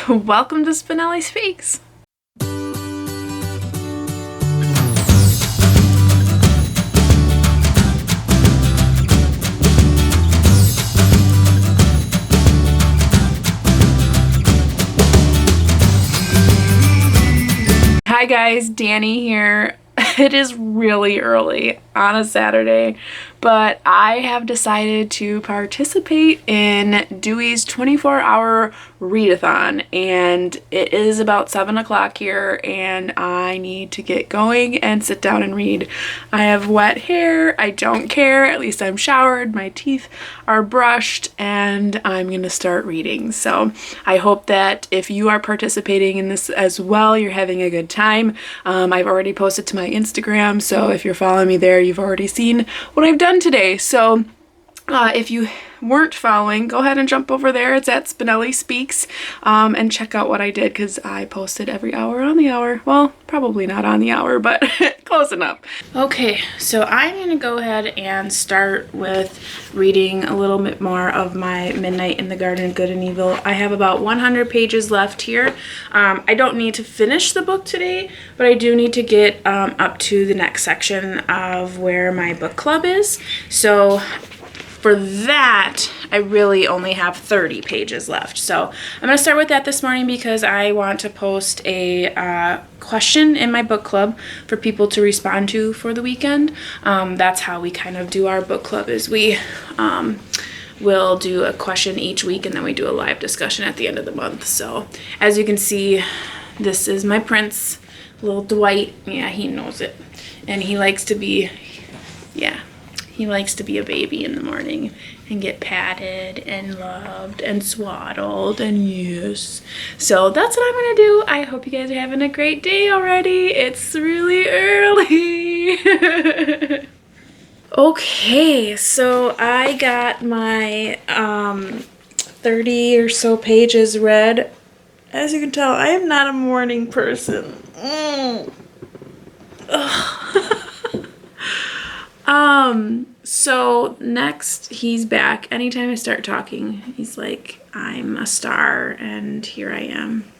Welcome to Spenelli Speaks. Hi guys, Danny here. It is really early on a Saturday, but I have decided to participate in Dewey's 24-hour readathon, and it is about 7 o'clock here, and I need to get going and sit down and read. I have wet hair. I don't care. At least I'm showered. My teeth are brushed, and I'm going to start reading. So I hope that if you are participating in this as well, you're having a good time. I've already posted to my Instagram, so if you're following me there, you've already seen what I've done today. So if you weren't following, go ahead and jump over there. It's at Spenelli Speaks, and check out what I did, because I posted every hour on the hour. Well, probably not on the hour, but close enough. Okay, so I'm gonna go ahead and start with reading a little bit more of my Midnight in the Garden of Good and Evil. I have about 100 pages left here. I don't need to finish the book today, but I do need to get up to the next section of where my book club is. So for that, I really only have 30 pages left. So I'm going to start with that this morning because I want to post a question in my book club for people to respond to for the weekend. That's how we kind of do our book club, is we will do a question each week, and then we do a live discussion at the end of the month. So as you can see, this is my prince, little Dwight. Yeah, he knows it. And he likes to be, he likes to be a baby in the morning and get patted and loved and swaddled and yes. So that's what I'm going to do. I hope you guys are having a great day already. It's really early. Okay, so I got my 30 or so pages read. As you can tell, I am not a morning person. So next he's back. Anytime I start talking, he's like, I'm a star, and here I am.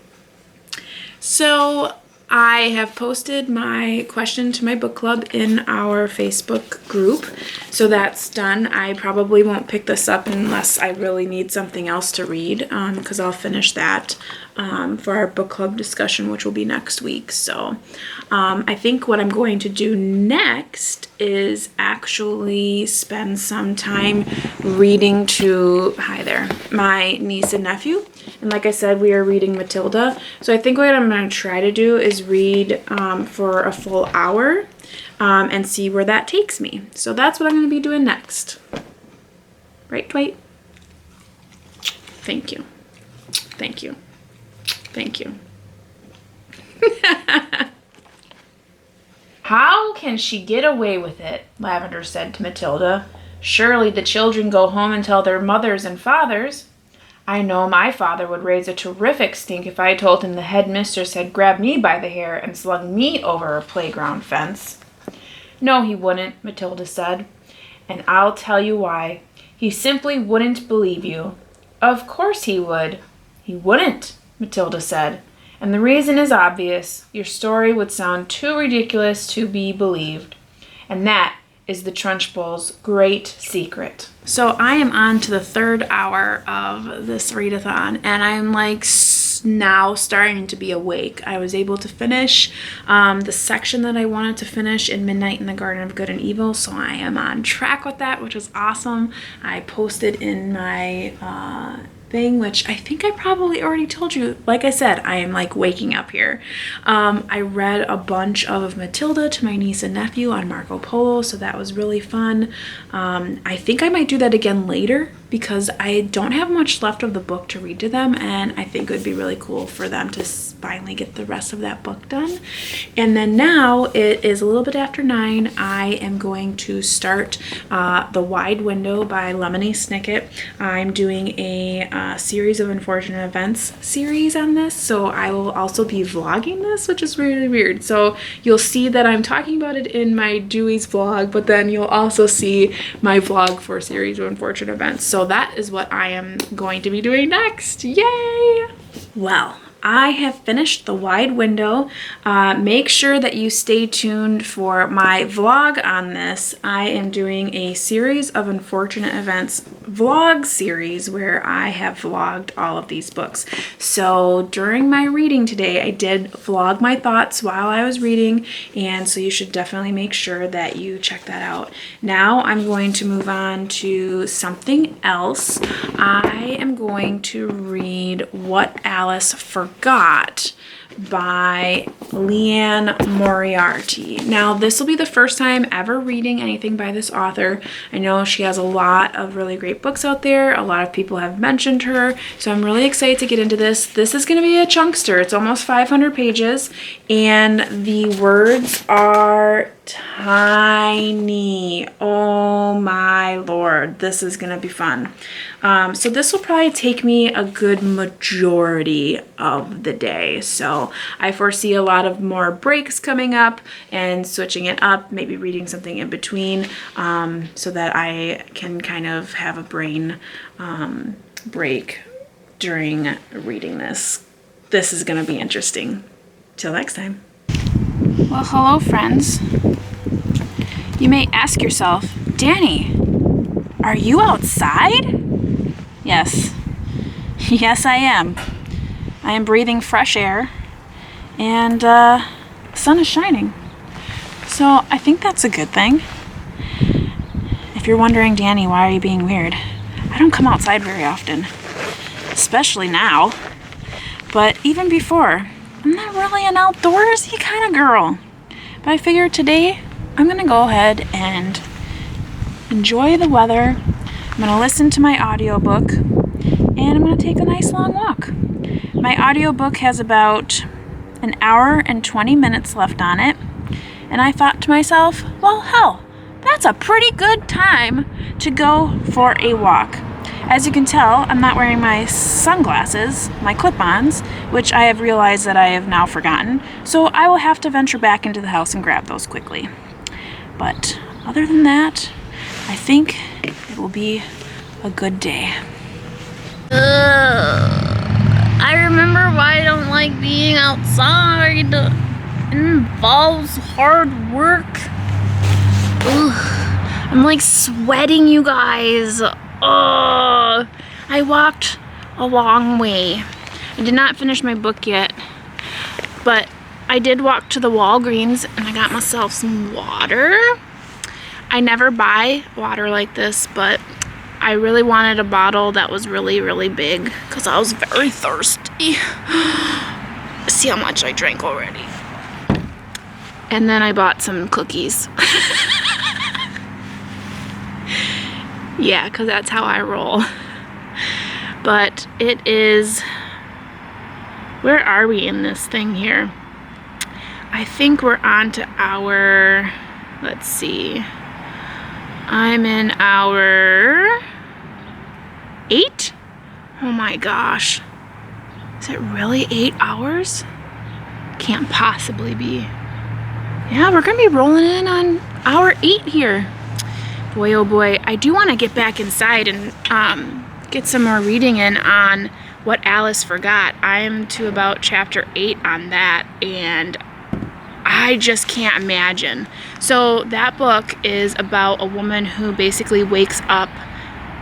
So I have posted my question to my book club in our Facebook group. So that's done. I probably won't pick this up unless I really need something else to read, because I'll finish that for our book club discussion, which will be next week. So I think what I'm going to do next is actually spend some time reading to, hi there, my niece and nephew. And like I said, we are reading Matilda. So I think what I'm going to try to do is read for a full hour and see where that takes me. So that's what I'm going to be doing next. Right, Dwight? Thank you. Thank you. Thank you. How can she get away with it? Lavender said to Matilda. Surely the children go home and tell their mothers and fathers. I know my father would raise a terrific stink if I told him the headmistress had grabbed me by the hair and slung me over a playground fence. No, he wouldn't, Matilda said. And I'll tell you why. He simply wouldn't believe you. Of course he would. He wouldn't, Matilda said. And the reason is obvious. Your story would sound too ridiculous to be believed. And that is the Trunchbull's great secret. So I am on to the third hour of this readathon, and I'm like now starting to be awake. I was able to finish the section that I wanted to finish in Midnight in the Garden of Good and Evil, so I am on track with that, which is awesome. I posted in my thing, which I think I probably already told you. Like I said, I am like waking up here. I read a bunch of Matilda to my niece and nephew on Marco Polo, so that was really fun. I think I might do that again later because I don't have much left of the book to read to them, and I think it would be really cool for them to finally get the rest of that book done. And then now it is a little bit after 9. I am going to start The Wide Window by Lemony Snicket. I'm doing a series of unfortunate events series on this, so I will also be vlogging this, which is really weird. So you'll see that I'm talking about it in my Dewey's vlog, but then you'll also see my vlog for series of unfortunate events. So So that is what I am going to be doing next. Yay! Well, I have finished the wide window. Make sure that you stay tuned for my vlog on this. I am doing a series of unfortunate events vlog series where I have vlogged all of these books. So during my reading today, I did vlog my thoughts while I was reading, and so you should definitely make sure that you check that out. Now I'm going to move on to something else. I am going to read What Alice Forgot by Leanne Moriarty. Now, this will be the first time ever reading anything by this author. I know she has a lot of really great books out there. A lot of people have mentioned her, so I'm really excited to get into this. This is going to be a chunkster. It's almost 500 pages, and the words are tiny. Oh my lord, this is gonna be fun. So this will probably take me a good majority of the day. So I foresee a lot of more breaks coming up and switching it up, maybe reading something in between, so that I can kind of have a brain break during reading this. This is gonna be interesting. Till next time. Well, hello friends. You may ask yourself, Danny, are you outside? Yes. Yes, I am. I am breathing fresh air, and the sun is shining. So I think that's a good thing. If you're wondering, Danny, why are you being weird? I don't come outside very often, especially now. But even before, I'm not really an outdoorsy kind of girl. But I figured today I'm gonna go ahead and enjoy the weather. I'm gonna listen to my audiobook, and I'm gonna take a nice long walk. My audiobook has about an hour and 20 minutes left on it, and I thought to myself, well, hell, that's a pretty good time to go for a walk. As you can tell, I'm not wearing my sunglasses, my clip-ons, which I have realized that I have now forgotten, so I will have to venture back into the house and grab those quickly. But other than that, I think it will be a good day. I remember why I don't like being outside. It involves hard work. Ugh, I'm like sweating, you guys. I walked a long way. I did not finish my book yet, but I did walk to the Walgreens and I got myself some water. I never buy water like this, but I really wanted a bottle that was really, really big because I was very thirsty. See how much I drank already. And then I bought some cookies. Yeah, because that's how I roll. But it is... Where are we in this thing here? I think we're on to our... Let's see. I'm in our 8? Oh my gosh. Is it really 8 hours? Can't possibly be. Yeah, we're gonna be rolling in on hour 8 here. Boy, oh boy, I do want to get back inside and get some more reading in on What Alice Forgot. I'm to about chapter 8 on that, and I just can't imagine. So that book is about a woman who basically wakes up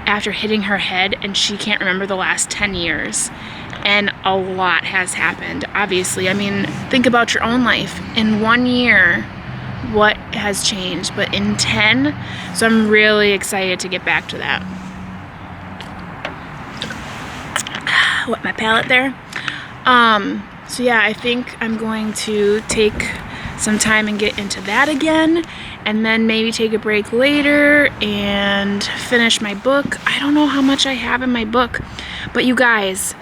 after hitting her head and she can't remember the last 10 years. And a lot has happened, obviously. I mean, think about your own life. In 1 year, what has changed? But in 10, so I'm really excited to get back to that. Wet my palate there. So yeah, I think I'm going to take some time and get into that again, and then maybe take a break later and finish my book. I don't know how much I have in my book, but you guys,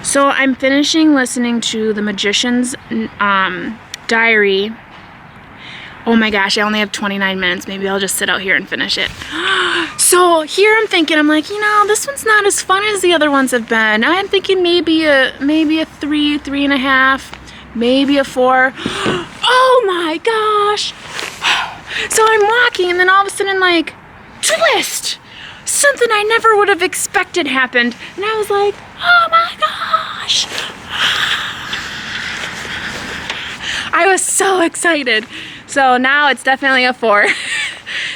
so I'm finishing listening to The Magician's Diary. Oh my gosh, I only have 29 minutes. Maybe I'll just sit out here and finish it. So here I'm thinking, I'm like, you know, this one's not as fun as the other ones have been. I'm thinking maybe a 3, 3.5, maybe a 4. Oh my gosh. So I'm walking and then all of a sudden, like, twist. something I never would have expected happened. And I was like, oh my gosh. I was so excited. So now it's definitely a 4.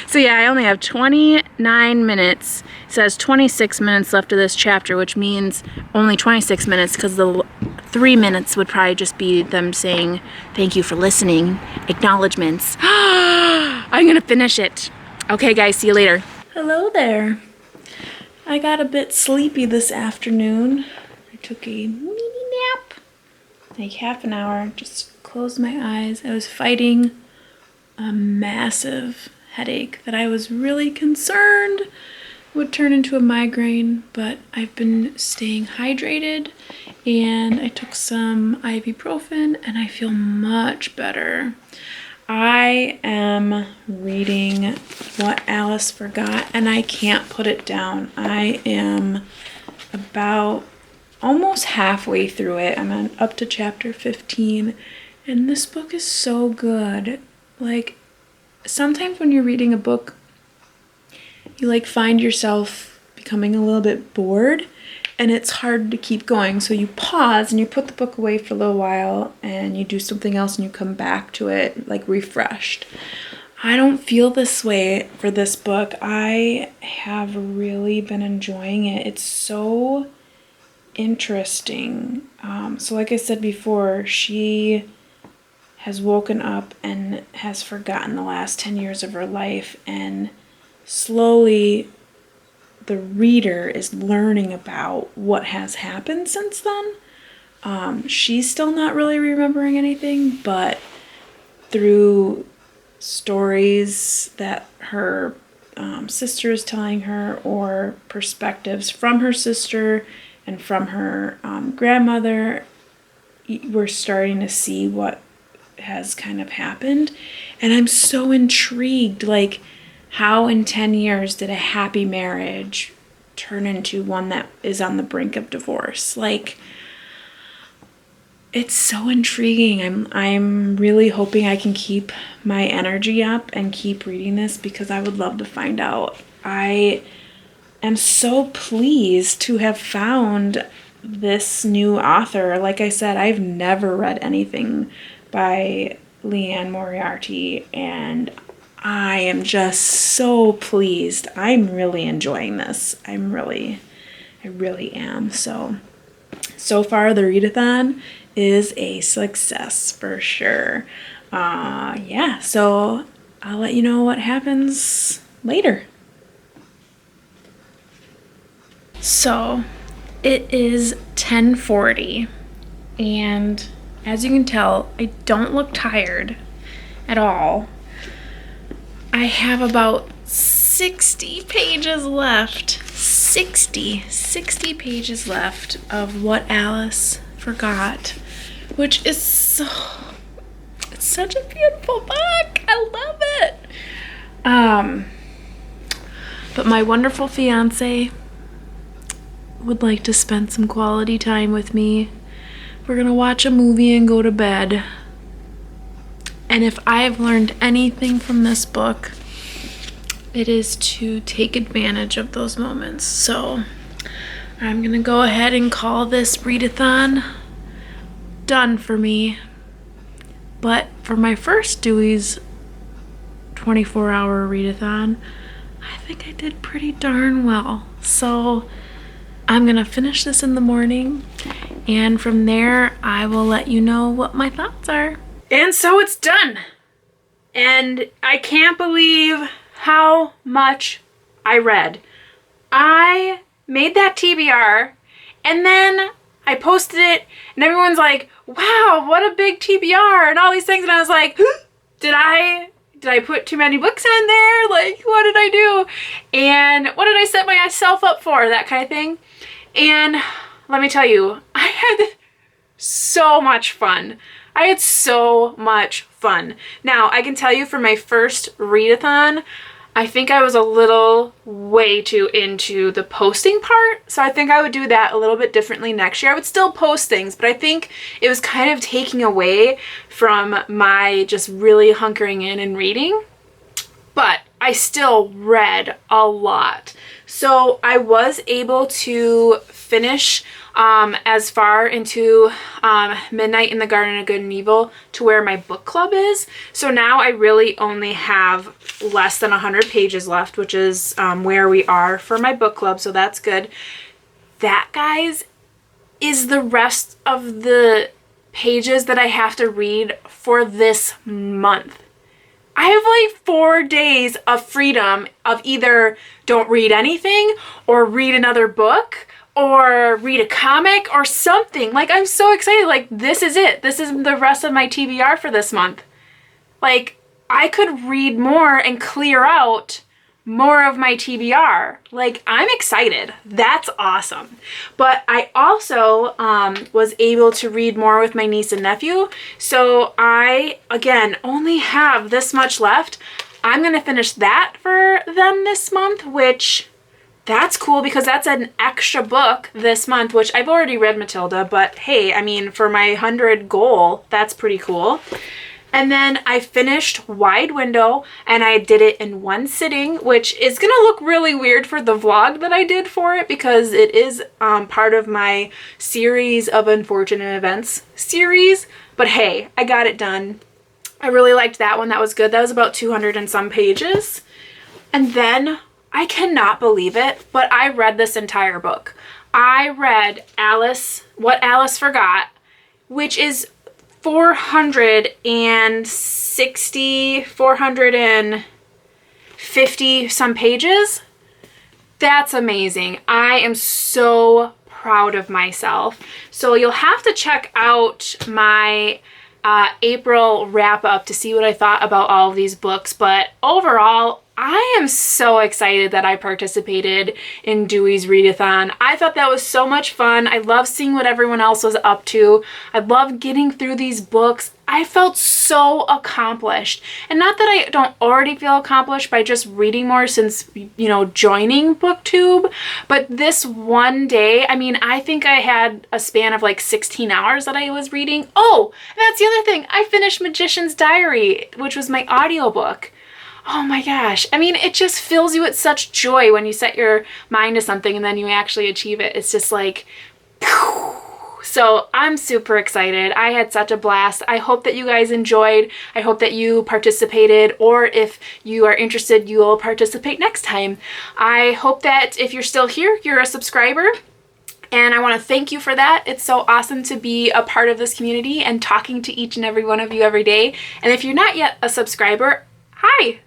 So yeah, I only have 29 minutes. It says 26 minutes left of this chapter, which means only 26 minutes because the 3 minutes would probably just be them saying, thank you for listening, acknowledgements. I'm gonna finish it. Okay guys, see you later. Hello there. I got a bit sleepy this afternoon. I took a mini nap, like half an hour, just closed my eyes. I was fighting a massive headache that I was really concerned would turn into a migraine, but I've been staying hydrated and I took some ibuprofen and I feel much better. I am reading What Alice Forgot and I can't put it down. I am about almost halfway through it. I'm up to chapter 15 and this book is so good. Like, sometimes when you're reading a book, you like find yourself becoming a little bit bored and it's hard to keep going. So you pause and you put the book away for a little while and you do something else and you come back to it like refreshed. I don't feel this way for this book. I have really been enjoying it. It's so interesting. So like I said before, she has woken up and has forgotten the last 10 years of her life, and slowly the reader is learning about what has happened since then. She's still not really remembering anything, but through stories that her sister is telling her, or perspectives from her sister and from her grandmother, we're starting to see what has kind of happened. And I'm so intrigued, like, how in 10 years did a happy marriage turn into one that is on the brink of divorce? Like, it's so intriguing. I'm really hoping I can keep my energy up and keep reading this because I would love to find out. I am so pleased to have found this new author. Like I said, I've never read anything by Leanne Moriarty, and I am just so pleased. I'm really enjoying this. I really am. So far the readathon is a success for sure. Yeah, so I'll let you know what happens later. So it is 10:40 and as you can tell, I don't look tired at all. I have about 60 pages left. 60 pages left of What Alice Forgot, which is it's such a beautiful book. I love it. But my wonderful fiance would like to spend some quality time with me. We're gonna watch a movie and go to bed. And if I have learned anything from this book, it is to take advantage of those moments. So I'm gonna go ahead and call this readathon done for me. But for my first Dewey's 24-hour readathon, I think I did pretty darn well. So I'm gonna finish this in the morning, and from there I will let you know what my thoughts are. And so it's done. And I can't believe how much I read. I made that TBR and then I posted it and everyone's like, wow, what a big TBR and all these things. And I was like, did I put too many books on there? Like, what did I do? And what did I set myself up for? That kind of thing. And let me tell you, I had so much fun. I had so much fun. Now, I can tell you for my first readathon, I think I was a little way too into the posting part. So I think I would do that a little bit differently next year. I would still post things, but I think it was kind of taking away from my just really hunkering in and reading. But I still read a lot. So I was able to finish as far into Midnight in the Garden of Good and Evil to where my book club is. So now I really only have less than 100 pages left, which is where we are for my book club. So that's good. That, guys, is the rest of the pages that I have to read for this month. I have like 4 days of freedom of either don't read anything or read another book or read a comic or something. Like, I'm so excited. Like, this is it. This is the rest of my TBR for this month. Like, I could read more and clear out more of my TBR. Like, I'm excited. That's awesome. But I also was able to read more with my niece and nephew. So I, again, only have this much left. I'm going to finish that for them this month, which that's cool because that's an extra book this month, which I've already read Matilda, but hey, I mean, for my 100 goal, that's pretty cool. And then I finished Wide Window, and I did it in one sitting, which is going to look really weird for the vlog that I did for it because it is part of my series of unfortunate events series. But hey, I got it done. I really liked that one. That was good. That was about 200 and some pages. And then, I cannot believe it, but I read this entire book. I read What Alice Forgot, which is 450 some pages. That's amazing. I am so proud of myself. So you'll have to check out my April wrap up to see what I thought about all of these books. But overall, I am so excited that I participated in Dewey's Readathon. I thought that was so much fun. I love seeing what everyone else was up to. I love getting through these books. I felt so accomplished. And not that I don't already feel accomplished by just reading more since, you know, joining BookTube, but this one day, I mean, I think I had a span of like 16 hours that I was reading. Oh, that's the other thing. I finished Magician's Diary, which was my audiobook. Oh my gosh. I mean, it just fills you with such joy when you set your mind to something and then you actually achieve it. It's just like, phew. So I'm super excited. I had such a blast. I hope that you guys enjoyed. I hope that you participated, or if you are interested, you will participate next time. I hope that if you're still here, you're a subscriber. And I want to thank you for that. It's so awesome to be a part of this community and talking to each and every one of you every day. And if you're not yet a subscriber, hi!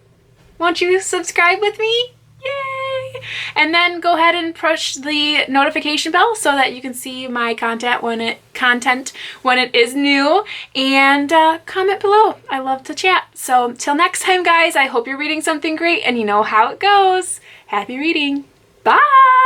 Won't you subscribe with me? Yay! And then go ahead and push the notification bell so that you can see my content when it is new, and comment below. I love to chat. So till next time, guys, I hope you're reading something great and you know how it goes. Happy reading. Bye!